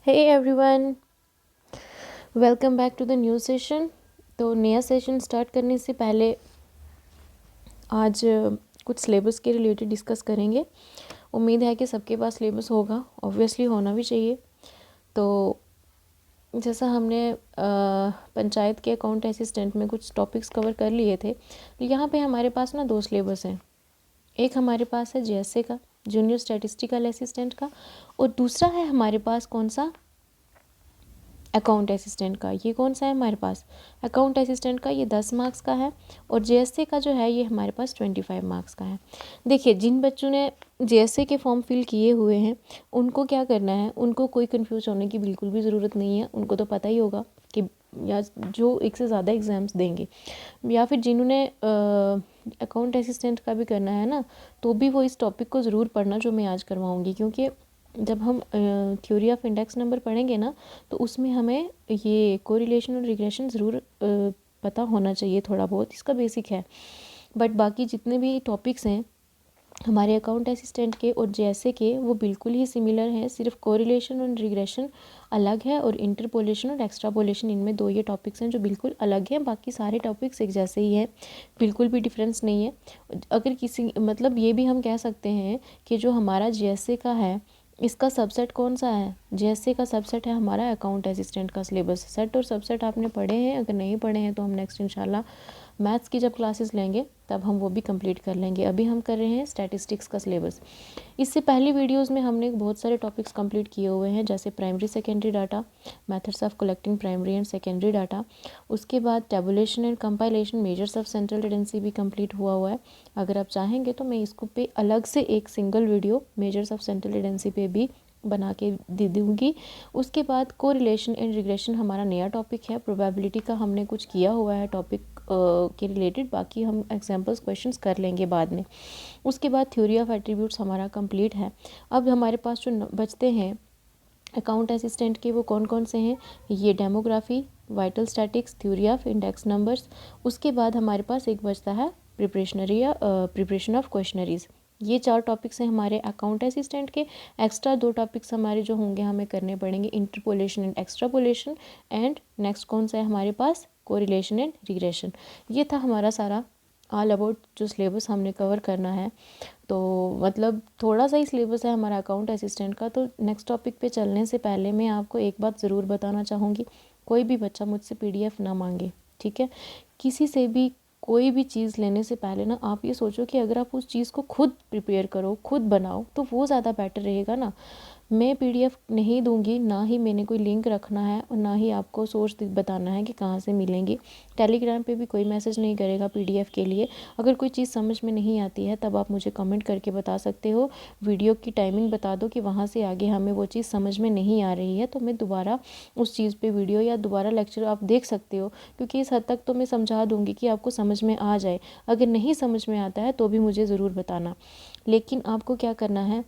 Hey everyone, welcome back to the new session. तो नया session start करने से पहले आज कुछ सिलेबस के रिलेटेड डिस्कस करेंगे। उम्मीद है कि सबके पास सिलेबस होगा, ऑब्वियसली होना भी चाहिए। तो जैसा हमने पंचायत के अकाउंट असिस्टेंट में कुछ टॉपिक्स कवर कर लिए थे, तो यहाँ पे हमारे पास ना दो सिलेबस हैं। एक हमारे पास है जेएसए का, जूनियर स्टैटिस्टिकल असिस्टेंट का, और दूसरा है हमारे पास कौन सा, अकाउंट असिस्टेंट का। ये कौन सा है हमारे पास, अकाउंट असिस्टेंट का, ये 10 मार्क्स का है। और जेएसए का जो है ये हमारे पास 25 मार्क्स का है। देखिए, जिन बच्चों ने जेएसए के फॉर्म फिल किए हुए हैं उनको क्या करना है, उनको कोई कंफ्यूज होने की बिल्कुल भी ज़रूरत नहीं है। उनको तो पता ही होगा कि या जो एक से ज़्यादा एग्ज़ाम्स देंगे, या फिर जिन्होंने अकाउंट असिस्टेंट का भी करना है ना, तो भी वो इस टॉपिक को ज़रूर पढ़ना जो मैं आज करवाऊँगी। क्योंकि जब हम थ्योरी ऑफ इंडेक्स नंबर पढ़ेंगे ना, तो उसमें हमें ये कोरिलेशन और रिग्रेशन ज़रूर पता होना चाहिए, थोड़ा बहुत इसका बेसिक है। बट बाकी जितने भी टॉपिक्स हैं हमारे अकाउंट असिस्टेंट के और जेएसए के, वो बिल्कुल ही सिमिलर हैं। सिर्फ कोरिलेशन और रिग्रेशन अलग है, और इंटरपोलेशन और एक्स्ट्रापोलेशन, इनमें दो ये टॉपिक्स हैं जो बिल्कुल अलग हैं। बाकी सारे टॉपिक्स एक जैसे ही हैं, बिल्कुल भी डिफरेंस नहीं है। अगर किसी मतलब ये भी हम कह सकते हैं कि जो हमारा जेएसए का है, इसका सबसेट कौन सा है, जेएसए का सबसेट है हमारा अकाउंट असिस्टेंट का सिलेबस। सेट और सबसेट आपने पढ़े हैं, अगर नहीं पढ़े हैं तो हम नेक्स्ट इंशाल्लाह मैथ्स की जब क्लासेस लेंगे तब हम वो भी कंप्लीट कर लेंगे। अभी हम कर रहे हैं स्टैटिस्टिक्स का सिलेबस। इससे पहली वीडियोस में हमने बहुत सारे टॉपिक्स कंप्लीट किए हुए हैं, जैसे primary secondary data, methods of collecting primary and secondary data. उसके बाद tabulation and compilation, measures of central tendency भी कंप्लीट हुआ है। अगर आप चाहेंगे तो मैं इसको पे अलग से एक single video measures of central tendency पे भी बना के दे दूँगी। उसके बाद कोरिलेशन एंड रिग्रेशन हमारा नया टॉपिक है। प्रोबेबिलिटी का हमने कुछ किया हुआ है टॉपिक के रिलेटेड, बाकी हम एग्जांपल्स क्वेश्चंस कर लेंगे बाद में। उसके बाद थ्योरी ऑफ एट्रीब्यूट्स हमारा कंप्लीट है। अब हमारे पास जो बचते हैं अकाउंट असिस्टेंट के, वो कौन कौन से हैं, ये demography, vital statics, theory of index numbers. उसके बाद हमारे पास एक बचता है प्रिपरेशनरी या प्रिपरेशन ऑफ क्वेश्चनरीज। ये 4 टॉपिक्स हैं हमारे अकाउंट असिस्टेंट के। एक्स्ट्रा 2 टॉपिक्स हमारे जो होंगे हमें करने पड़ेंगे, interpolation and extrapolation. And next कौन सा है हमारे पास, कोरिलेशन एंड रिग्रेशन। ये था हमारा सारा ऑल अबाउट जो सिलेबस हमने कवर करना है। तो मतलब थोड़ा सा ही सिलेबस है हमारा अकाउंट असिस्टेंट का। तो नेक्स्ट टॉपिक पे चलने से पहले मैं आपको एक बात ज़रूर बताना चाहूँगी, कोई भी बच्चा मुझसे पीडीएफ ना मांगे, ठीक है। किसी से भी कोई भी चीज़ लेने से पहले ना आप ये सोचो कि अगर आप उस चीज़ को खुद प्रिपेयर करो, खुद बनाओ, तो वो ज़्यादा बेटर रहेगा ना। मैं पीडीएफ नहीं दूंगी, ना ही मैंने कोई लिंक रखना है, और ना ही आपको सोर्स बताना है कि कहाँ से मिलेंगी। टेलीग्राम पे भी कोई मैसेज नहीं करेगा पीडीएफ के लिए। अगर कोई चीज़ समझ में नहीं आती है तब आप मुझे कमेंट करके बता सकते हो, वीडियो की टाइमिंग बता दो कि वहाँ से आगे हमें वो चीज़ समझ में नहीं आ रही है, तो मैं दोबारा उस चीज़ पर वीडियो या दोबारा लेक्चर आप देख सकते हो। क्योंकि इस हद तक तो मैं समझा दूँगी कि आपको समझ में आ जाए। अगर नहीं समझ में आता है तो भी मुझे ज़रूर बताना। लेकिन आपको क्या करना है,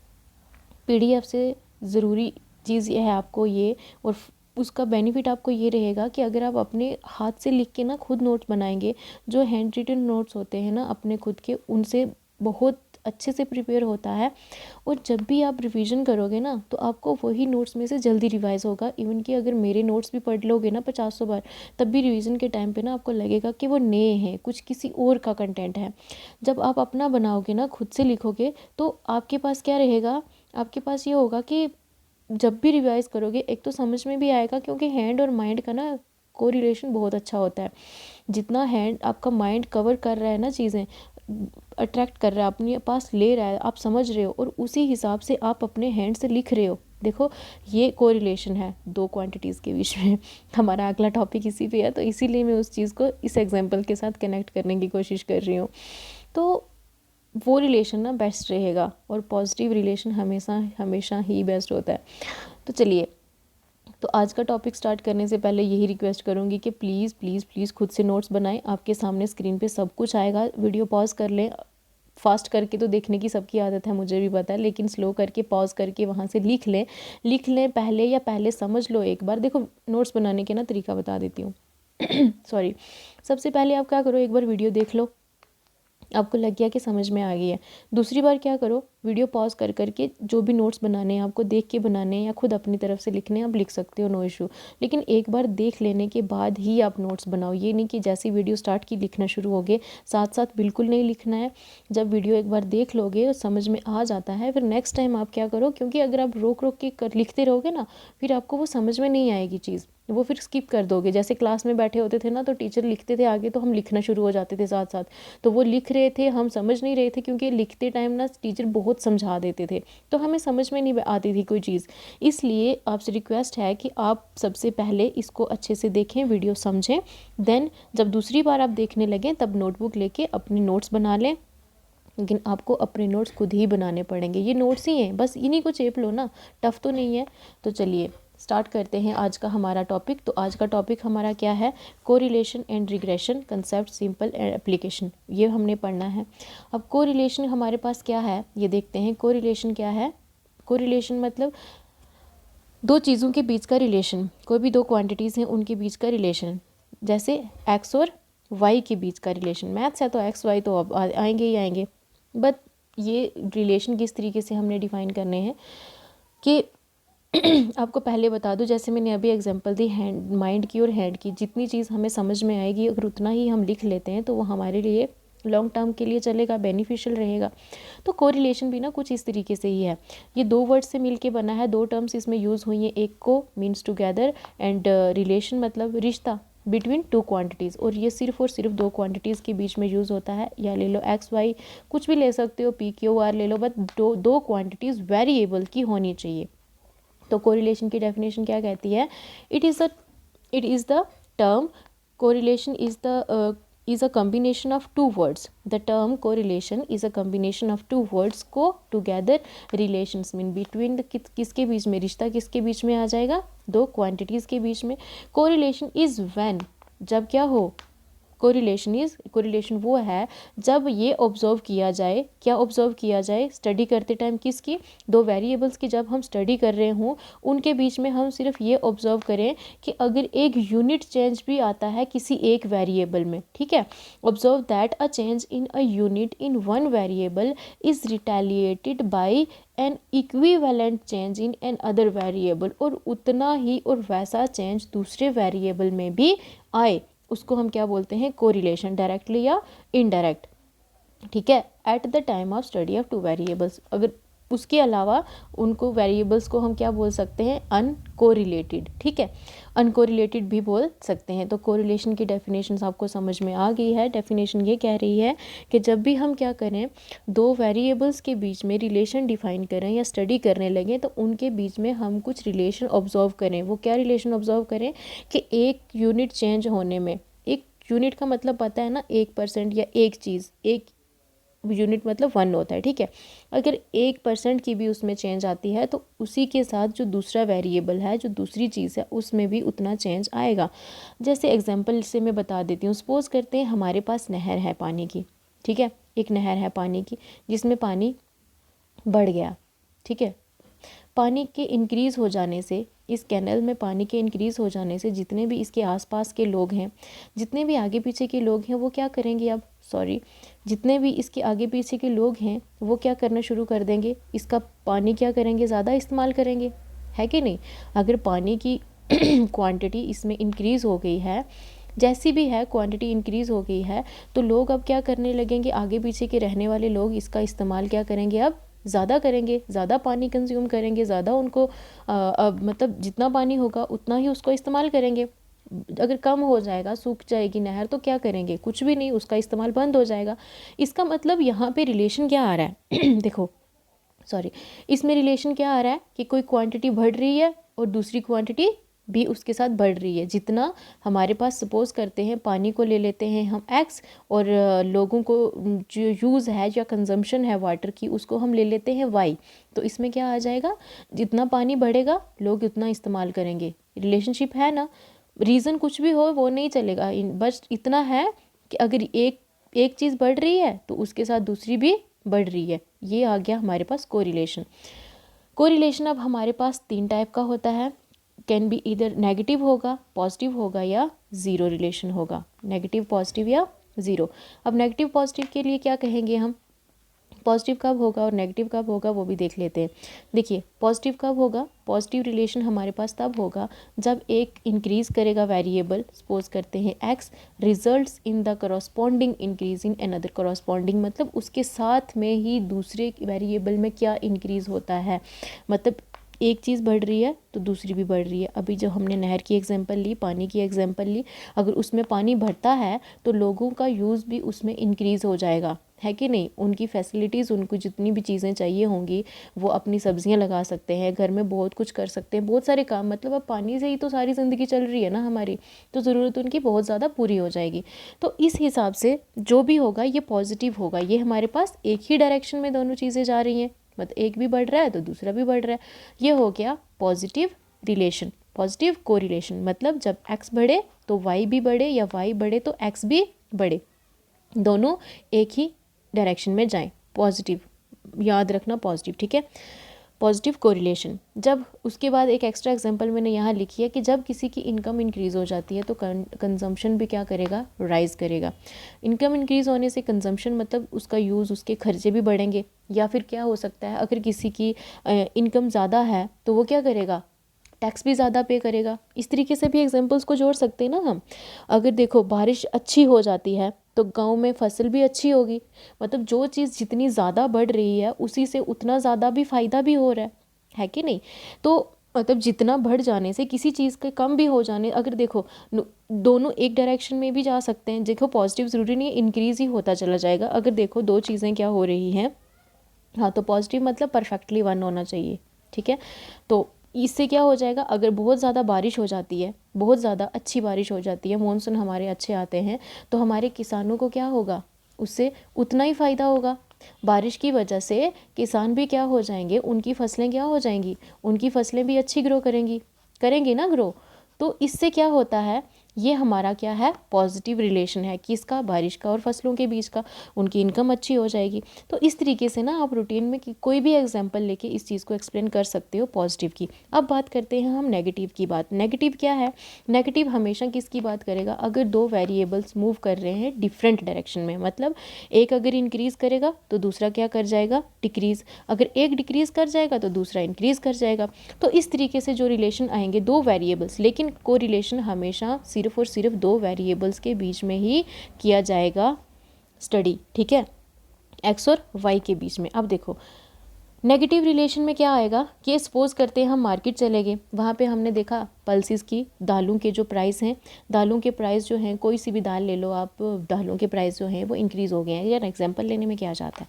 पीडीएफ से ज़रूरी चीज़ ये है आपको ये, और उसका बेनिफिट आपको ये रहेगा कि अगर आप अपने हाथ से लिख के ना खुद नोट्स बनाएंगे, जो हैंड रिटन नोट्स होते हैं ना अपने खुद के, उनसे बहुत अच्छे से प्रिपेयर होता है। और जब भी आप रिवीजन करोगे ना, तो आपको वही नोट्स में से जल्दी रिवाइज होगा। इवन कि अगर मेरे नोट्स भी पढ़ लोगे ना 50 बार, तब भी रिवीजन के टाइम पे ना आपको लगेगा कि वो नए हैं, कुछ किसी और का कंटेंट है। जब आप अपना बनाओगे ना, खुद से लिखोगे, तो आपके पास क्या रहेगा, आपके पास ये होगा कि जब भी रिवाइज करोगे एक तो समझ में भी आएगा, क्योंकि हैंड और माइंड का ना कोरिलेशन बहुत अच्छा होता है। जितना हैंड आपका माइंड कवर कर रहा है ना, चीज़ें अट्रैक्ट कर रहा है, अपने पास ले रहा है, आप समझ रहे हो, और उसी हिसाब से आप अपने हैंड से लिख रहे हो। देखो, ये कोरिलेशन है दो क्वांटिटीज़ के बीच में। हमारा अगला टॉपिक इसी पे है, तो इसीलिए मैं उस चीज़ को इस एग्जांपल के साथ कनेक्ट करने की कोशिश कर रही हूँ। तो वो रिलेशन ना बेस्ट रहेगा, और पॉजिटिव रिलेशन हमेशा हमेशा ही बेस्ट होता है। तो चलिए, तो आज का टॉपिक स्टार्ट करने से पहले यही रिक्वेस्ट करूँगी कि प्लीज़ प्लीज़ प्लीज़ खुद से नोट्स बनाएं। आपके सामने स्क्रीन पे सब कुछ आएगा, वीडियो पॉज कर लें। फास्ट करके तो देखने की सबकी आदत है, मुझे भी पता है, लेकिन स्लो करके पॉज करके वहाँ से लिख लें पहले, या पहले समझ लो एक बार। देखो, नोट्स बनाने के ना तरीका बता देती हूँ। सॉरी। सबसे पहले आप क्या करो, एक बार वीडियो देख लो, आपको लग गया कि समझ में आ गई है। दूसरी बार क्या करो, वीडियो पॉज कर करके जो भी नोट्स बनाने हैं आपको देख के बनाने हैं या खुद अपनी तरफ से लिखने हैं आप लिख सकते हो, नो इशू। लेकिन एक बार देख लेने के बाद ही आप नोट्स बनाओ। ये नहीं कि जैसी वीडियो स्टार्ट की लिखना शुरू हो गए, साथ साथ बिल्कुल नहीं लिखना है। जब वीडियो एक बार देख लोगे समझ में आ जाता है, फिर नेक्स्ट टाइम आप क्या करो, क्योंकि अगर आप रोक रोक के लिखते रहोगे ना, फिर आपको वो समझ में नहीं आएगी चीज़, वो फिर स्किप कर दोगे। जैसे क्लास में बैठे होते थे ना, तो टीचर लिखते थे आगे तो हम लिखना शुरू हो जाते थे साथ साथ, तो वो लिख रहे थे हम समझ नहीं रहे थे, क्योंकि लिखते टाइम ना टीचर बहुत समझा देते थे तो हमें समझ में नहीं आती थी कोई चीज़। इसलिए आपसे रिक्वेस्ट है कि आप सबसे पहले इसको अच्छे से देखें, वीडियो समझें, देन जब दूसरी बार आप देखने लगें तब नोटबुक लेके अपने नोट्स बना लें। लेकिन आपको अपने नोट्स खुद ही बनाने पड़ेंगे, ये नोट्स ही हैं, बस इन्हीं को चेप लो ना, टफ तो नहीं है। तो चलिए स्टार्ट करते हैं आज का हमारा टॉपिक। तो आज का टॉपिक हमारा क्या है, correlation and regression, concept, simple and application, ये हमने पढ़ना है। अब कोरिलेशन हमारे पास क्या है ये देखते हैं। कोरिलेशन क्या है, कोरिलेशन मतलब दो चीज़ों के बीच का रिलेशन, कोई भी दो क्वांटिटीज़ हैं उनके बीच का रिलेशन, जैसे एक्स और वाई के बीच का रिलेशन। मैथ्स है तो एक्स वाई तो अब आएंगे ही आएंगे, बट ये रिलेशन किस तरीके से हमने डिफ़ाइन करने हैं कि आपको पहले बता दूं, जैसे मैंने अभी एग्जांपल दी हैंड, माइंड की और हैंड की, जितनी चीज़ हमें समझ में आएगी अगर उतना ही हम लिख लेते हैं तो वो हमारे लिए लॉन्ग टर्म के लिए चलेगा, बेनिफिशियल रहेगा। तो कोरिलेशन भी ना कुछ इस तरीके से ही है। ये दो वर्ड से मिलके बना है, दो टर्म्स इसमें यूज़ हुई हैं, एक को मीन्स टुगेदर एंड रिलेशन मतलब रिश्ता बिटवीन टू क्वांटिटीज़, और ये सिर्फ और सिर्फ दो क्वांटिटीज़ के बीच में यूज़ होता है। या ले लो एक्स वाई, कुछ भी ले सकते हो, पी क्यू आर ले लो, बट दो क्वांटिटीज़ वेरिएबल की होनी चाहिए। तो कोरिलेशन की डेफिनेशन क्या कहती है, it is the term correlation is a combination of two words. The term correlation is a combination of two words को together relations mean between the किसके बीच में, रिश्ता किसके बीच में आ जाएगा, दो क्वांटिटीज़ के बीच में। कोरिलेशन इज़ व्हेन, जब क्या हो, कोरिलेशन वो है जब ये ऑब्जर्व किया जाए, क्या ऑब्जर्व किया जाए, स्टडी करते टाइम किसकी, दो वेरिएबल्स की जब हम स्टडी कर रहे हों उनके बीच में हम सिर्फ ये ऑब्जर्व करें कि अगर एक यूनिट चेंज भी आता है किसी एक वेरिएबल में, ठीक है, observe that a change in a unit in one variable is retaliated by an equivalent change in another variable, और उतना ही और वैसा चेंज दूसरे वेरिएबल में भी आए, उसको हम क्या बोलते हैं, कोरिलेशन, डायरेक्टली या इनडायरेक्ट, ठीक है, at the time of study of two variables. अगर उसके अलावा उनको वेरिएबल्स को हम क्या बोल सकते हैं, अनकोरिलेटेड, ठीक है, अनकोरिलेटेड भी बोल सकते हैं। तो कोरिलेशन की डेफिनेशन आपको समझ में आ गई है। डेफिनेशन ये कह रही है कि जब भी हम क्या करें, दो वेरिएबल्स के बीच में रिलेशन डिफाइन करें या स्टडी करने लगें तो उनके बीच में हम कुछ रिलेशन ऑब्जर्व करें। वो क्या रिलेशन ऑब्जर्व करें कि एक यूनिट चेंज होने में, एक यूनिट का मतलब पता है ना, 1% या एक चीज़, एक यूनिट मतलब 1 होता है, ठीक है, अगर 1% की भी उसमें चेंज आती है तो उसी के साथ जो दूसरा वेरिएबल है, जो दूसरी चीज़ है, उसमें भी उतना चेंज आएगा। जैसे एग्जांपल से मैं बता देती हूँ, सपोज़ करते हैं हमारे पास नहर है पानी की, ठीक है, एक नहर है पानी की जिसमें पानी बढ़ गया, ठीक है, पानी के इंक्रीज़ हो जाने से, इस कैनल में पानी के इंक्रीज़ हो जाने से जितने भी इसके आसपास के लोग हैं, जितने भी आगे पीछे के लोग हैं, वो क्या करेंगे, अब जितने भी इसके आगे पीछे के लोग हैं वो क्या करना शुरू कर देंगे, इसका पानी क्या करेंगे, ज़्यादा इस्तेमाल करेंगे, है कि नहीं। अगर पानी की क्वांटिटी इसमें इंक्रीज़ हो गई है, जैसी भी है क्वांटिटी इंक्रीज़ हो गई है, तो लोग अब क्या करने लगेंगे, आगे पीछे के रहने वाले लोग इसका इस्तेमाल क्या करेंगे, अब ज़्यादा करेंगे, ज़्यादा पानी कंज्यूम करेंगे, ज़्यादा उनको मतलब जितना पानी होगा उतना ही उसको इस्तेमाल करेंगे। अगर कम हो जाएगा, सूख जाएगी नहर, तो क्या करेंगे, कुछ भी नहीं, उसका इस्तेमाल बंद हो जाएगा। इसका मतलब यहाँ पे रिलेशन क्या आ रहा है देखो, इसमें रिलेशन क्या आ रहा है कि कोई क्वांटिटी बढ़ रही है और दूसरी क्वांटिटी भी उसके साथ बढ़ रही है। जितना हमारे पास, सपोज़ करते हैं पानी को ले लेते हैं हम x, और लोगों को जो यूज़ है या कंजम्पशन है वाटर की उसको हम ले लेते हैं y, तो इसमें क्या आ जाएगा, जितना पानी बढ़ेगा लोग उतना इस्तेमाल करेंगे। रिलेशनशिप है ना, रीज़न कुछ भी हो वो नहीं चलेगा, बस इतना है कि अगर एक चीज़ बढ़ रही है तो उसके साथ दूसरी भी बढ़ रही है। ये आ गया हमारे पास कोरिलेशन। कोरिलेशन अब हमारे पास 3 टाइप का होता है, कैन बी इधर नेगेटिव होगा, पॉजिटिव होगा या ज़ीरो रिलेशन होगा, नेगेटिव, पॉजिटिव या ज़ीरो। अब नेगेटिव पॉजिटिव के लिए क्या कहेंगे हम, पॉजिटिव कब होगा और नेगेटिव कब होगा वो भी देख लेते हैं। देखिए पॉजिटिव कब होगा, पॉजिटिव रिलेशन हमारे पास तब होगा जब एक इंक्रीज़ करेगा वेरिएबल, सपोज करते हैं x, results in the corresponding increase in another corresponding, मतलब उसके साथ में ही दूसरे वेरिएबल में क्या इंक्रीज़ होता है, मतलब एक चीज़ बढ़ रही है तो दूसरी भी बढ़ रही है। अभी जो हमने नहर की एग्जांपल ली, पानी की एग्जांपल ली, अगर उसमें पानी बढ़ता है तो लोगों का यूज़ भी उसमें इंक्रीज़ हो जाएगा, है कि नहीं। उनकी फैसिलिटीज़, उनको जितनी भी चीज़ें चाहिए होंगी वो अपनी सब्जियां लगा सकते हैं, घर में बहुत कुछ कर सकते हैं, बहुत सारे काम, मतलब अब पानी से ही तो सारी ज़िंदगी चल रही है ना हमारी, तो ज़रूरत उनकी बहुत ज़्यादा पूरी हो जाएगी। तो इस हिसाब से जो भी होगा ये पॉजिटिव होगा। ये हमारे पास एक ही डायरेक्शन में दोनों चीज़ें जा रही हैं, मतलब एक भी बढ़ रहा है तो दूसरा भी बढ़ रहा है। ये हो गया पॉजिटिव रिलेशन, पॉजिटिव कोरिलेशन, मतलब जब x बढ़े तो y भी बढ़े या y बढ़े तो x भी बढ़े, दोनों एक ही डायरेक्शन में जाएं, पॉजिटिव, याद रखना पॉजिटिव, ठीक है। Positive correlation. जब उसके बाद एक एक्स्ट्रा एग्जांपल मैंने यहाँ लिखी है कि जब किसी की इनकम इंक्रीज़ हो जाती है तो कंजम्पशन भी क्या करेगा, राइज़ करेगा। इनकम इंक्रीज़ होने से कंजम्पशन मतलब उसका यूज़, उसके खर्चे भी बढ़ेंगे। या फिर क्या हो सकता है, अगर किसी की इनकम ज़्यादा है तो वो क्या करेगा, टैक्स भी ज़्यादा पे करेगा। इस तरीके से भी एग्जांपल्स को जोड़ सकते हैं ना हम। अगर देखो बारिश अच्छी हो जाती है तो गांव में फसल भी अच्छी होगी, मतलब जो चीज़ जितनी ज़्यादा बढ़ रही है उसी से उतना ज़्यादा भी फ़ायदा भी हो रहा है कि नहीं। तो मतलब जितना बढ़ जाने से किसी चीज़ के कम भी हो जाने, अगर देखो दोनों एक डायरेक्शन में भी जा सकते हैं। देखो पॉजिटिव ज़रूरी नहीं इंक्रीज़ ही होता चला जाएगा। अगर देखो दो चीज़ें क्या हो रही हैं, हाँ तो पॉजिटिव मतलब परफेक्टली वन होना चाहिए, ठीक है। तो इससे क्या हो जाएगा, अगर बहुत ज़्यादा बारिश हो जाती है, बहुत ज़्यादा अच्छी बारिश हो जाती है, मॉनसून हमारे अच्छे आते हैं, तो हमारे किसानों को क्या होगा, उससे उतना ही फ़ायदा होगा। बारिश की वजह से किसान भी क्या हो जाएंगे, उनकी फसलें क्या हो जाएंगी, उनकी फसलें भी अच्छी ग्रो करेंगी ना ग्रो। तो इससे क्या होता है, ये हमारा क्या है, पॉजिटिव रिलेशन है, किसका, बारिश का और फसलों के बीच का, उनकी इनकम अच्छी हो जाएगी। तो इस तरीके से ना आप रूटीन में कोई भी एग्जांपल लेके इस चीज़ को एक्सप्लेन कर सकते हो पॉजिटिव की। अब बात करते हैं हम नेगेटिव की बात। नेगेटिव क्या है, नेगेटिव हमेशा किसकी बात करेगा, अगर दो वेरिएबल्स मूव कर रहे हैं डिफरेंट डायरेक्शन में, मतलब एक अगर इंक्रीज़ करेगा तो दूसरा क्या कर जाएगा, डिक्रीज़, अगर एक डिक्रीज़ कर जाएगा तो दूसरा इंक्रीज़ कर जाएगा। तो इस तरीके से जो रिलेशन आएंगे दो वेरिएबल्स, लेकिन कोरिलेशन हमेशा सिर्फ और सिर्फ दो वेरिएबल्स के बीच में ही किया जाएगा स्टडी, ठीक है, एक्स और वाई के बीच में। अब देखो नेगेटिव रिलेशन में क्या आएगा कि सपोज करते हैं हम मार्केट चले गए, वहाँ पे हमने देखा पल्सेस की, दालों के जो प्राइस हैं, दालों के प्राइस जो हैं, कोई सी भी दाल ले लो आप, दालों के प्राइस जो हैं वो इंक्रीज़ हो गए हैं। यार एग्जांपल लेने में क्या जाता है,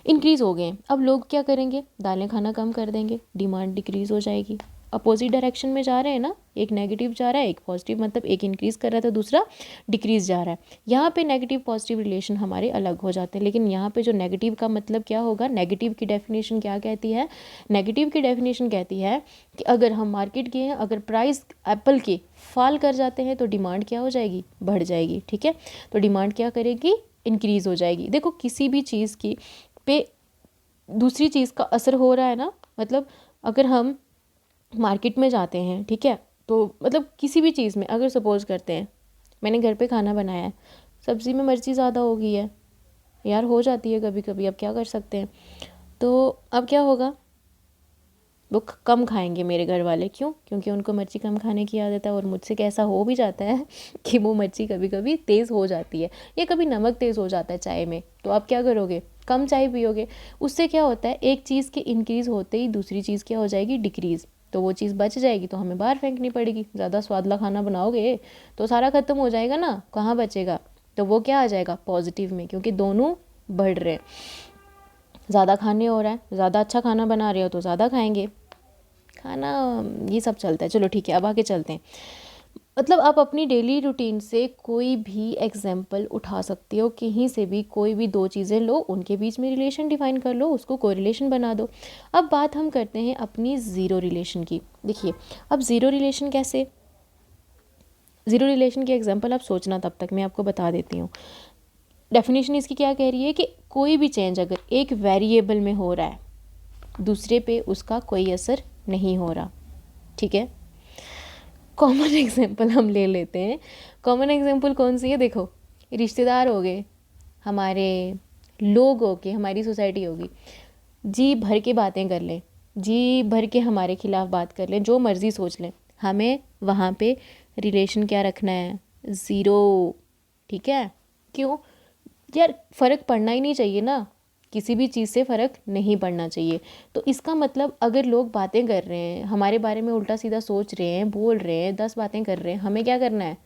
इंक्रीज़ हो गए हैं। अब लोग क्या करेंगे, दालें खाना कम कर देंगे, डिमांड डिक्रीज़ हो जाएगी। अपोजिट डायरेक्शन में जा रहे हैं ना, एक नेगेटिव जा रहा है एक पॉजिटिव, मतलब एक इंक्रीज़ कर रहा है तो दूसरा डिक्रीज़ जा रहा है। यहाँ पे नेगेटिव पॉजिटिव रिलेशन हमारे अलग हो जाते हैं। लेकिन यहाँ पे जो नेगेटिव का मतलब क्या होगा, नेगेटिव की डेफिनेशन क्या कहती है, नेगेटिव की डेफिनेशन कहती है कि अगर हम मार्केट गए हैं, अगर प्राइस एप्पल के फॉल कर जाते हैं तो डिमांड क्या हो जाएगी, बढ़ जाएगी, ठीक है। तो डिमांड क्या करेगी, इंक्रीज़ हो जाएगी। देखो किसी भी चीज़ की पे दूसरी चीज़ का असर हो रहा है ना, मतलब अगर हम मार्केट में जाते हैं, ठीक है, तो मतलब किसी भी चीज़ में अगर सपोज़ करते हैं मैंने घर पे खाना बनाया है, सब्ज़ी में मिर्ची ज़्यादा हो गई है, यार हो जाती है कभी कभी, अब क्या कर सकते हैं। तो अब क्या होगा, वो कम खाएंगे मेरे घर वाले, क्यों, क्योंकि उनको मिर्ची कम खाने की आदत है। और मुझसे कैसा हो भी जाता है कि वो मिर्ची कभी कभी तेज़ हो जाती है, या कभी नमक तेज़ हो जाता है चाय में, तो आप क्या करोगे, कम चाय पियोगे। उससे क्या होता है, एक चीज़ के इंक्रीज़ होते ही दूसरी चीज़ क्या हो जाएगी, डिक्रीज़, तो वो चीज़ बच जाएगी तो हमें बाहर फेंकनी पड़ेगी। ज़्यादा स्वादला खाना बनाओगे तो सारा ख़त्म हो जाएगा ना, कहाँ बचेगा। तो वो क्या आ जाएगा, पॉजिटिव में, क्योंकि दोनों बढ़ रहे हैं। ज़्यादा खाने हो रहा है, ज़्यादा अच्छा खाना बना रहे हो तो ज़्यादा खाएंगे खाना, ये सब चलता है। चलो ठीक है, अब आगे चलते हैं। मतलब आप अपनी डेली रूटीन से कोई भी एग्जाम्पल उठा सकते हो, कहीं से भी कोई भी दो चीज़ें लो, उनके बीच में रिलेशन डिफाइन कर लो, उसको कोरिलेशन बना दो। अब बात हम करते हैं अपनी ज़ीरो रिलेशन की। देखिए अब ज़ीरो रिलेशन कैसे, ज़ीरो रिलेशन की एग्जाम्पल आप सोचना, तब तक मैं आपको बता देती हूँ। डेफिनेशन इसकी क्या कह रही है कि कोई भी चेंज अगर एक वेरिएबल में हो रहा है, दूसरे पे उसका कोई असर नहीं हो रहा, ठीक है। कॉमन एग्जांपल हम ले लेते हैं। कॉमन एग्जांपल कौन सी है, देखो रिश्तेदार हो गए हमारे, लोगों की, हमारी सोसाइटी होगी, जी भर के बातें कर लें, जी भर के हमारे खिलाफ बात कर लें, जो मर्ज़ी सोच लें, हमें वहाँ पे रिलेशन क्या रखना है, ज़ीरो। ठीक है, क्यों यार, फ़र्क पड़ना ही नहीं चाहिए ना, किसी भी चीज़ से फ़र्क नहीं पड़ना चाहिए। तो इसका मतलब अगर लोग बातें कर रहे हैं, हमारे बारे में उल्टा सीधा सोच रहे हैं, बोल रहे हैं, 10 बातें कर रहे हैं, हमें क्या करना है,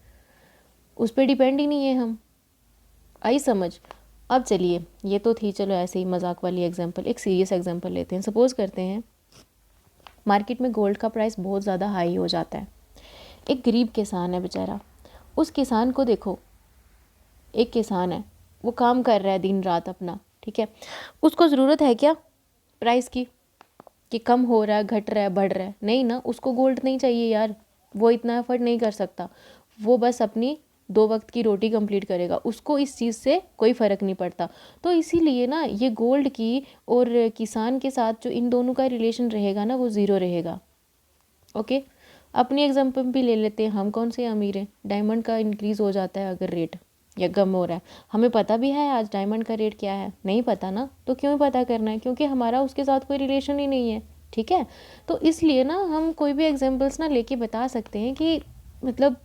उस पर डिपेंड ही नहीं है हम। आई समझ। अब चलिए, ये तो थी चलो ऐसे ही मजाक वाली एग्जांपल, एक सीरियस एग्जांपल लेते हैं। सपोज़ करते हैं मार्केट में गोल्ड का प्राइस बहुत ज़्यादा हाई हो जाता है। एक गरीब किसान है बेचारा, उस किसान को देखो, एक किसान है, वो काम कर रहा है दिन रात अपना, ठीक है, उसको ज़रूरत है क्या प्राइस की, कि कम हो रहा है, घट रहा है, बढ़ रहा है, नहीं ना, उसको गोल्ड नहीं चाहिए यार, वो इतना एफर्ट नहीं कर सकता, वो बस अपनी 2 वक्त की रोटी कंप्लीट करेगा, उसको इस चीज़ से कोई फ़र्क नहीं पड़ता। तो इसीलिए ना ये गोल्ड की और किसान के साथ जो इन दोनों का रिलेशन रहेगा ना, वो ज़ीरो रहेगा। ओके, अपनी एग्जांपल भी ले लेते हैं, हम कौन से अमीर हैं, डायमंड का इंक्रीज़ हो जाता है अगर रेट, या कम हो रहा है, हमें पता भी है आज डायमंड का रेट क्या है, नहीं पता ना, तो क्यों पता करना है, क्योंकि हमारा उसके साथ कोई रिलेशन ही नहीं है। ठीक है, तो इसलिए ना हम कोई भी एग्जांपल्स ना लेके बता सकते हैं कि मतलब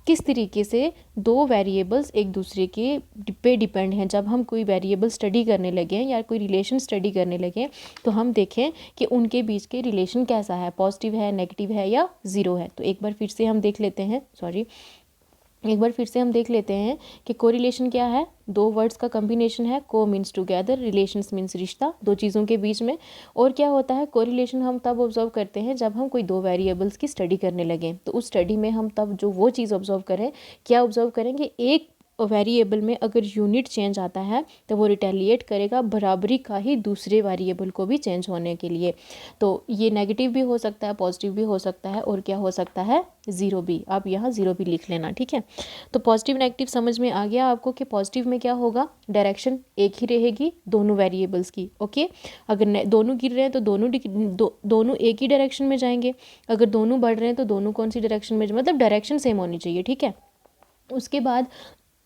किस तरीके से दो वेरिएबल्स एक दूसरे के पे डिपेंड हैं। जब हम कोई वेरिएबल स्टडी करने लगे या कोई रिलेशन स्टडी करने लगे तो हम देखें कि उनके बीच के रिलेशन कैसा है, पॉजिटिव है, नेगेटिव है या ज़ीरो है। तो एक बार फिर से हम देख लेते हैं कि कोरिलेशन क्या है, दो वर्ड्स का कॉम्बिनेशन है, को मीन्स टुगेदर, रिलेशंस मीन्स रिश्ता, दो चीज़ों के बीच में। और क्या होता है, कोरिलेशन हम तब ऑब्जर्व करते हैं जब हम कोई दो वेरिएबल्स की स्टडी करने लगें। तो उस स्टडी में हम तब जो वो चीज़ ऑब्जर्व करें, क्या ऑब्जर्व करेंगे, एक वेरिएबल में अगर यूनिट चेंज आता है तो वो रिटेलिएट करेगा बराबरी का ही दूसरे वेरिएबल को भी चेंज होने के लिए। तो ये नेगेटिव भी हो सकता है, पॉजिटिव भी हो सकता है, और क्या हो सकता है, ज़ीरो भी। आप यहाँ ज़ीरो भी लिख लेना, ठीक है। तो पॉजिटिव नेगेटिव समझ में आ गया आपको कि पॉजिटिव में क्या होगा, डायरेक्शन एक ही रहेगी दोनों वेरिएबल्स की। ओके, अगर दोनों गिर रहे हैं तो दोनों एक ही डायरेक्शन में जाएंगे, अगर दोनों बढ़ रहे हैं तो दोनों कौन सी डायरेक्शन में, मतलब डायरेक्शन सेम होनी चाहिए। ठीक है, उसके बाद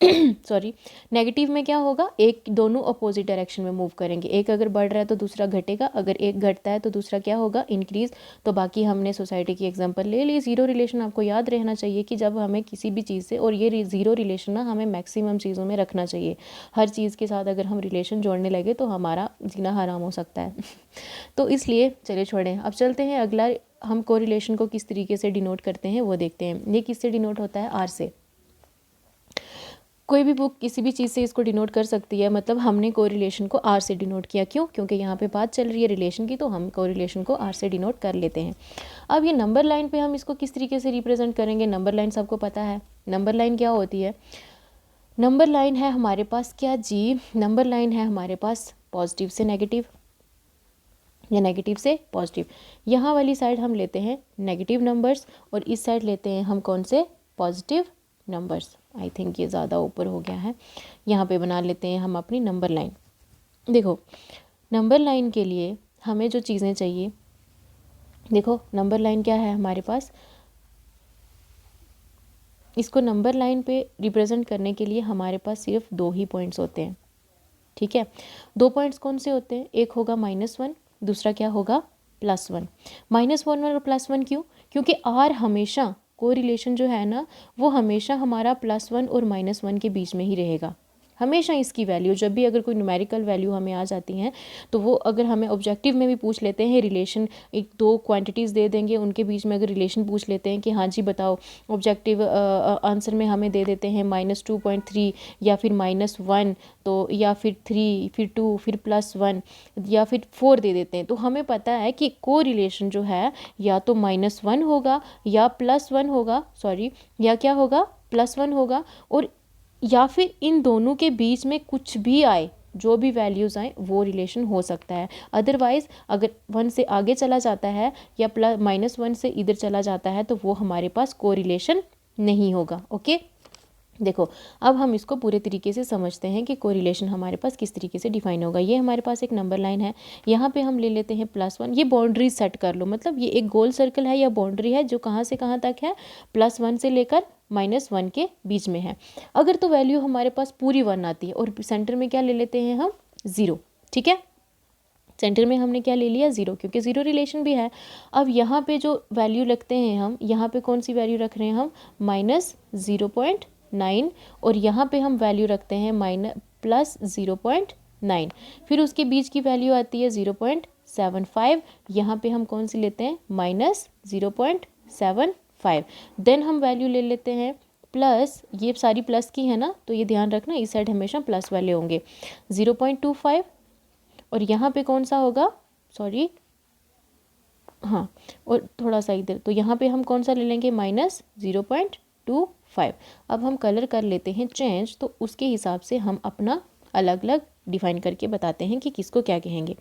सॉरी, नेगेटिव में क्या होगा, एक दोनों अपोजिट डायरेक्शन में मूव करेंगे, एक अगर बढ़ रहा है तो दूसरा घटेगा, अगर एक घटता है तो दूसरा क्या होगा, इंक्रीज। तो बाकी हमने सोसाइटी की एग्जांपल ले ली। ज़ीरो रिलेशन आपको याद रहना चाहिए कि जब हमें किसी भी चीज़ से, और ये ज़ीरो रिलेशन ना हमें मैक्सिमम चीज़ों में रखना चाहिए। हर चीज़ के साथ अगर हम रिलेशन जोड़ने लगे तो हमारा जीना हराम हो सकता है तो इसलिए चलिए छोड़ें, अब चलते हैं अगला। हम कोरिलेशन को किस तरीके से डिनोट करते हैं वो देखते हैं। ये किससे डिनोट होता है, आर से। कोई भी बुक किसी भी चीज़ से इसको डिनोट कर सकती है, मतलब हमने कोरिलेशन को आर से डिनोट किया, क्यों, क्योंकि यहाँ पे बात चल रही है रिलेशन की, तो हम कोरिलेशन को आर से डिनोट कर लेते हैं। अब ये नंबर लाइन पे हम इसको किस तरीके से रिप्रेजेंट करेंगे, नंबर लाइन सबको पता है, नंबर लाइन क्या होती है, नंबर लाइन है हमारे पास क्या जी, नंबर लाइन है हमारे पास पॉजिटिव से नेगेटिव या नेगेटिव से पॉजिटिव। यहाँ वाली साइड हम लेते हैं नेगेटिव नंबर्स और इस साइड लेते हैं हम कौन से, पॉजिटिव नंबर्स। आई थिंक ये ज़्यादा ऊपर हो गया है, यहाँ पे बना लेते हैं हम अपनी नंबर लाइन। देखो, नंबर लाइन के लिए हमें जो चीज़ें चाहिए, देखो नंबर लाइन क्या है हमारे पास, इसको नंबर लाइन पे रिप्रेजेंट करने के लिए हमारे पास सिर्फ दो ही पॉइंट्स होते हैं। ठीक है, दो पॉइंट्स कौन से होते हैं, एक होगा -1, दूसरा क्या होगा, +1। -1 और +1 क्यों, क्योंकि आर हमेशा कोरिलेशन जो है ना, वो हमेशा हमारा +1 और -1 के बीच में ही रहेगा। हमेशा इसकी वैल्यू, जब भी अगर कोई न्यूमेरिकल वैल्यू हमें आ जाती हैं तो वो अगर हमें ऑब्जेक्टिव में भी पूछ लेते हैं रिलेशन, एक दो क्वांटिटीज़ दे देंगे, उनके बीच में अगर रिलेशन पूछ लेते हैं कि हाँ जी बताओ, ऑब्जेक्टिव आंसर में हमें दे देते हैं -2.3 या फिर -1, तो या फिर 3, फिर 2, फिर +1 या फिर 4 दे देते हैं, तो हमें पता है कि को रिलेशन जो है या तो -1 होगा या +1 होगा, सॉरी, या क्या होगा, +1 होगा, और या फिर इन दोनों के बीच में कुछ भी आए, जो भी वैल्यूज़ आए वो रिलेशन हो सकता है। अदरवाइज़ अगर 1 से आगे चला जाता है या -1 से इधर चला जाता है तो वो हमारे पास कोरिलेशन नहीं होगा। ओके, देखो अब हम इसको पूरे तरीके से समझते हैं कि कोरिलेशन हमारे पास किस तरीके से डिफाइन होगा। ये हमारे पास एक नंबर लाइन है, यहाँ पे हम ले लेते हैं +1, ये बाउंड्री सेट कर लो, मतलब ये एक गोल सर्कल है या बाउंड्री है जो कहाँ से कहाँ तक है, +1 से लेकर -1 के बीच में है। अगर तो वैल्यू हमारे पास पूरी 1 आती है और सेंटर में क्या ले लेते हैं हम 0, ठीक है। सेंटर में हमने क्या ले लिया 0, क्योंकि 0 रिलेशन भी है। अब यहाँ पे जो वैल्यू रखते हैं हम, यहाँ पे कौन सी वैल्यू रख रहे हैं हम -0.9, और यहाँ पे हम वैल्यू रखते हैं +0.9। फिर उसके बीच की वैल्यू आती है 0.75, यहाँ पे हम कौन सी लेते हैं -0.75। देन हम वैल्यू ले लेते हैं प्लस, ये सारी प्लस की है ना, तो ये ध्यान रखना इस साइड हमेशा प्लस वाले होंगे, 0.25, और यहाँ पे कौन सा होगा, सॉरी हाँ, और थोड़ा सा इधर, तो यहाँ पे हम कौन सा ले लेंगे -0.25। अब हम कलर कर लेते हैं चेंज, तो उसके हिसाब से हम अपना अलग अलग डिफाइन करके बताते हैं कि किसको क्या कहेंगे।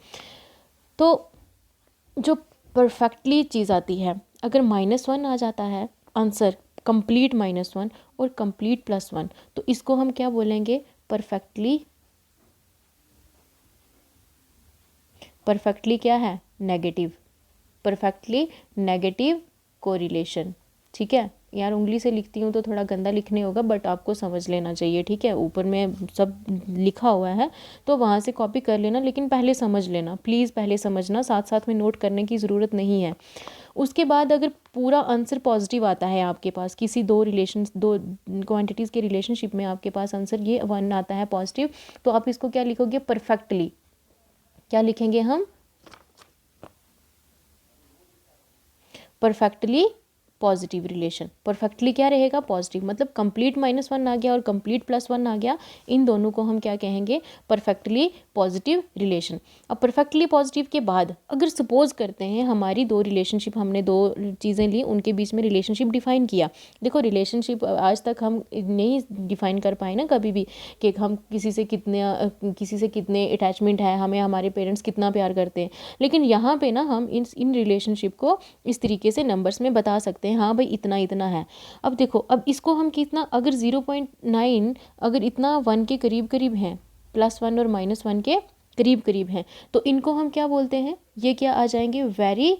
तो जो परफेक्टली चीज़ आती है, अगर -1 आ जाता है आंसर, कंप्लीट -1 और कंप्लीट +1, तो इसको हम क्या बोलेंगे परफेक्टली क्या है नेगेटिव, परफेक्टली नेगेटिव कोरिलेशन, ठीक है। यार उंगली से लिखती हूँ तो थोड़ा गंदा लिखने होगा, बट आपको समझ लेना चाहिए, ठीक है। ऊपर में सब लिखा हुआ है तो वहाँ से कॉपी कर लेना, लेकिन पहले समझ लेना प्लीज़, पहले समझना, साथ साथ में नोट करने की ज़रूरत नहीं है। उसके बाद अगर पूरा आंसर पॉजिटिव आता है आपके पास, किसी दो क्वांटिटीज़ के रिलेशनशिप में आपके पास आंसर ये 1 आता है पॉजिटिव, तो आप इसको क्या लिखोगे परफेक्टली, क्या लिखेंगे हम परफेक्टली पॉजिटिव रिलेशन। परफेक्टली क्या रहेगा पॉजिटिव, मतलब कंप्लीट -1 आ गया और कंप्लीट +1 आ गया, इन दोनों को हम क्या कहेंगे परफेक्टली पॉजिटिव रिलेशन। अब परफेक्टली पॉजिटिव के बाद अगर सपोज करते हैं हमारी दो रिलेशनशिप, हमने दो चीज़ें ली, उनके बीच में रिलेशनशिप डिफाइन किया। देखो रिलेशनशिप आज तक हम नहीं डिफाइन कर पाए ना कभी भी, कि हम किसी से कितने अटैचमेंट है, हमें हमारे पेरेंट्स कितना प्यार करते हैं, लेकिन यहाँ पे ना हम इन रिलेशनशिप को इस तरीके से नंबर्स में बता सकते हैं, हाँ भाई इतना इतना है। अब देखो, अब इसको हम कितना, अगर 0.9 अगर इतना 1 के करीब करीब है, +1 और -1 के करीब करीब हैं, तो इनको हम क्या बोलते हैं, ये क्या आ जाएंगे वेरी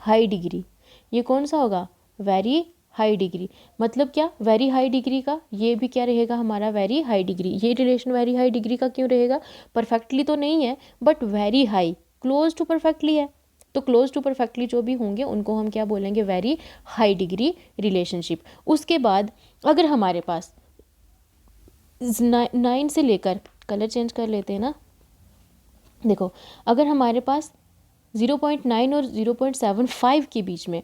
हाई डिग्री। ये कौन सा होगा वेरी हाई डिग्री, मतलब क्या वेरी हाई डिग्री का, ये भी क्या रहेगा हमारा वेरी हाई डिग्री। ये रिलेशन वेरी हाई डिग्री का क्यों रहेगा, परफेक्टली तो नहीं है but very high, close to perfectly है, तो क्लोज टू परफेक्टली जो भी होंगे उनको हम क्या बोलेंगे वेरी हाई डिग्री रिलेशनशिप। उसके बाद अगर हमारे पास 9 से लेकर, कलर चेंज कर लेते हैं ना, देखो अगर हमारे पास 0.9 और 0.75 के बीच में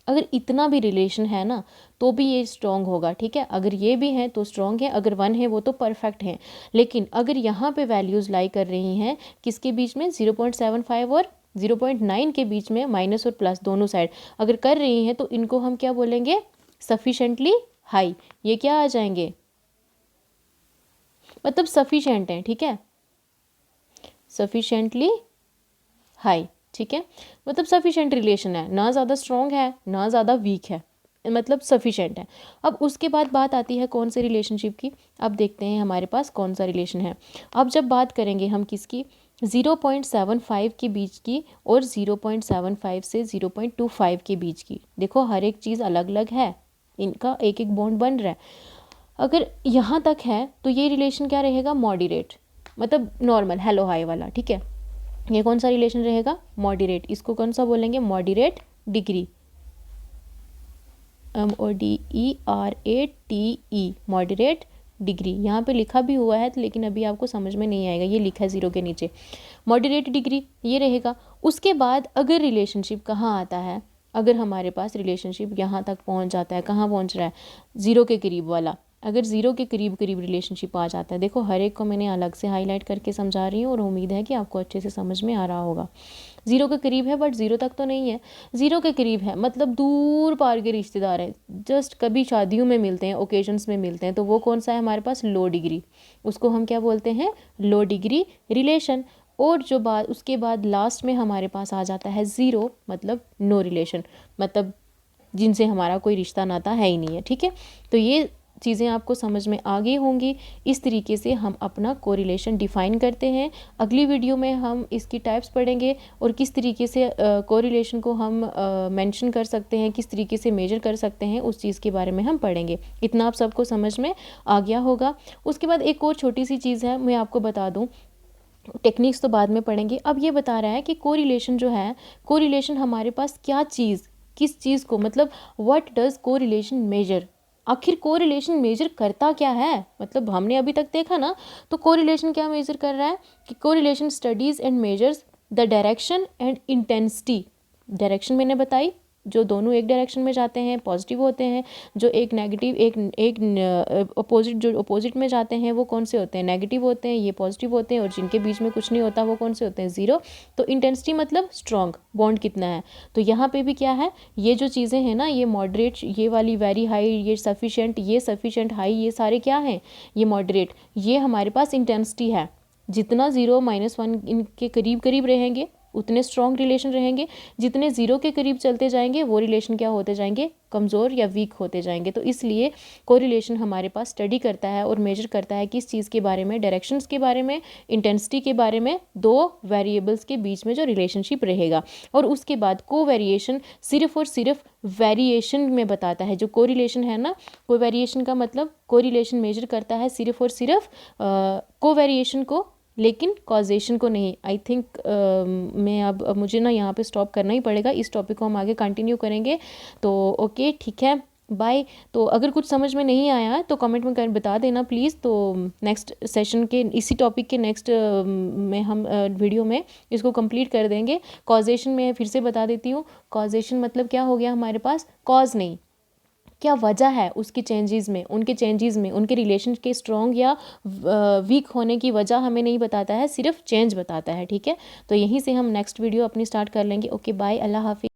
अगर इतना भी रिलेशन है ना, तो भी ये स्ट्रॉन्ग होगा, ठीक है। अगर ये भी है तो स्ट्रॉन्ग है, अगर 1 है वो तो परफेक्ट है। लेकिन अगर यहाँ पे वैल्यूज़ लाई कर रही हैं किसके बीच में 0.75 और 0.9 के बीच में, माइनस और प्लस दोनों साइड अगर कर रही हैं, तो इनको हम क्या बोलेंगे सफिशेंटली हाई। ये क्या आ जाएंगे, मतलब सफिशेंट है, ठीक है, सफिशेंटली हाई, ठीक है, मतलब सफिशेंट रिलेशन है, ना ज़्यादा स्ट्रॉन्ग है ना ज़्यादा वीक है, मतलब सफिशेंट है। अब उसके बाद बात आती है कौन से रिलेशनशिप की, अब देखते हैं हमारे पास कौन सा रिलेशन है। अब जब बात करेंगे हम किसकी, 0.75 के बीच की और 0.75 से 0.25 के बीच की, देखो हर एक चीज़ अलग अलग है, इनका एक एक बॉन्ड बन रहा है। अगर यहाँ तक है तो ये रिलेशन क्या रहेगा मॉडरेट, मतलब नॉर्मल हेलो हाई वाला, ठीक है। ये कौन सा रिलेशन रहेगा मॉडरेट, इसको कौन सा बोलेंगे moderate degree, MODERATE moderate degree. यहाँ पे लिखा भी हुआ है तो लेकिन अभी आपको समझ में नहीं आएगा, ये लिखा है 0 के नीचे, मॉडरेट डिग्री ये रहेगा। उसके बाद अगर रिलेशनशिप कहाँ आता है, अगर हमारे पास रिलेशनशिप यहाँ तक पहुँच जाता है, कहाँ पहुँच रहा है 0 के करीब वाला, अगर 0 के करीब करीब रिलेशनशिप आ जाता है, देखो हर एक को मैंने अलग से हाईलाइट करके समझा रही हूँ और उम्मीद है कि आपको अच्छे से समझ में आ रहा होगा। 0 के करीब है बट 0 तक तो नहीं है, 0 के करीब है मतलब दूर पार के रिश्तेदार हैं, जस्ट कभी शादियों में मिलते हैं, ओकेजन्स में मिलते हैं, तो वो कौन सा है हमारे पास लो डिग्री, उसको हम क्या बोलते हैं लो डिग्री रिलेशन। और जो बात उसके बाद लास्ट में हमारे पास आ जाता है 0, मतलब नो रिलेशन, मतलब जिनसे हमारा कोई रिश्ता नाता है ही नहीं है, ठीक है। तो ये चीज़ें आपको समझ में आ गई होंगी। इस तरीके से हम अपना कोरिलेशन डिफ़ाइन करते हैं। अगली वीडियो में हम इसकी टाइप्स पढ़ेंगे और किस तरीके से कोरिलेशन को हम मेंशन कर सकते हैं, किस तरीके से मेजर कर सकते हैं, उस चीज़ के बारे में हम पढ़ेंगे। इतना आप सबको समझ में आ गया होगा। उसके बाद एक और छोटी सी चीज़ है, मैं आपको बता दूँ, टेक्निक्स तो बाद में पढ़ेंगे। अब ये बता रहा है कि कोरिलेशन जो है, कोरिलेशन हमारे पास क्या चीज़, किस चीज़ को, मतलब व्हाट डज कोरिलेशन मेजर, आखिर कोरिलेशन मेजर करता क्या है। मतलब हमने अभी तक देखा ना, तो कोरिलेशन क्या मेजर कर रहा है कि correlation studies and measures the direction and intensity. Direction मैंने बताई, जो दोनों एक डायरेक्शन में जाते हैं पॉजिटिव होते हैं, जो एक नेगेटिव, एक अपोजिट, जो अपोजिट में जाते हैं वो कौन से होते हैं, नेगेटिव होते हैं, ये पॉजिटिव होते हैं, और जिनके बीच में कुछ नहीं होता वो कौन से होते हैं, ज़ीरो। तो इंटेंसिटी मतलब स्ट्रॉन्ग, बॉन्ड कितना है। तो यहाँ पे भी क्या है, ये जो चीज़ें हैं ना, ये मॉडरेट, ये वाली वेरी हाई, ये सफिशेंट हाई, ये सारे क्या हैं, ये मॉडरेट, ये हमारे पास इंटेंसिटी है। जितना 0 -1 इनके करीब करीब रहेंगे उतने स्ट्रॉन्ग रिलेशन रहेंगे, जितने 0 के करीब चलते जाएंगे वो रिलेशन क्या होते जाएंगे, कमज़ोर या वीक होते जाएंगे। तो इसलिए कोरिलेशन हमारे पास स्टडी करता है और मेजर करता है किस चीज़ के बारे में, डायरेक्शंस के बारे में, इंटेंसिटी के बारे में, दो वेरिएबल्स के बीच में जो रिलेशनशिप रहेगा। और उसके बाद कोवेरिएशन सिर्फ और सिर्फ वेरिएशन में बताता है। जो कोरिलेशन है ना, कोवेरिएशन का मतलब कोरिलेशन मेजर करता है सिर्फ और सिर्फ कोवेरिएशन को, लेकिन कॉजेशन को नहीं। आई थिंक मैं अब मुझे ना यहाँ पे स्टॉप करना ही पड़ेगा, इस टॉपिक को हम आगे कंटिन्यू करेंगे। तो ओके, ठीक है, बाय। तो अगर कुछ समझ में नहीं आया तो कमेंट में बता देना प्लीज़। तो नेक्स्ट सेशन के इसी टॉपिक के नेक्स्ट में हम वीडियो में इसको कंप्लीट कर देंगे। कॉजेशन में फिर से बता देती हूँ, कॉजेशन मतलब क्या हो गया हमारे पास, कॉज नहीं, क्या वजह है उसके चेंजेस में, उनके रिलेशन के स्ट्रॉन्ग या वीक होने की वजह हमें नहीं बताता है, सिर्फ चेंज बताता है। ठीक है, तो यहीं से हम नेक्स्ट वीडियो अपनी स्टार्ट कर लेंगे। ओके, बाय, अल्लाह हाफिज़।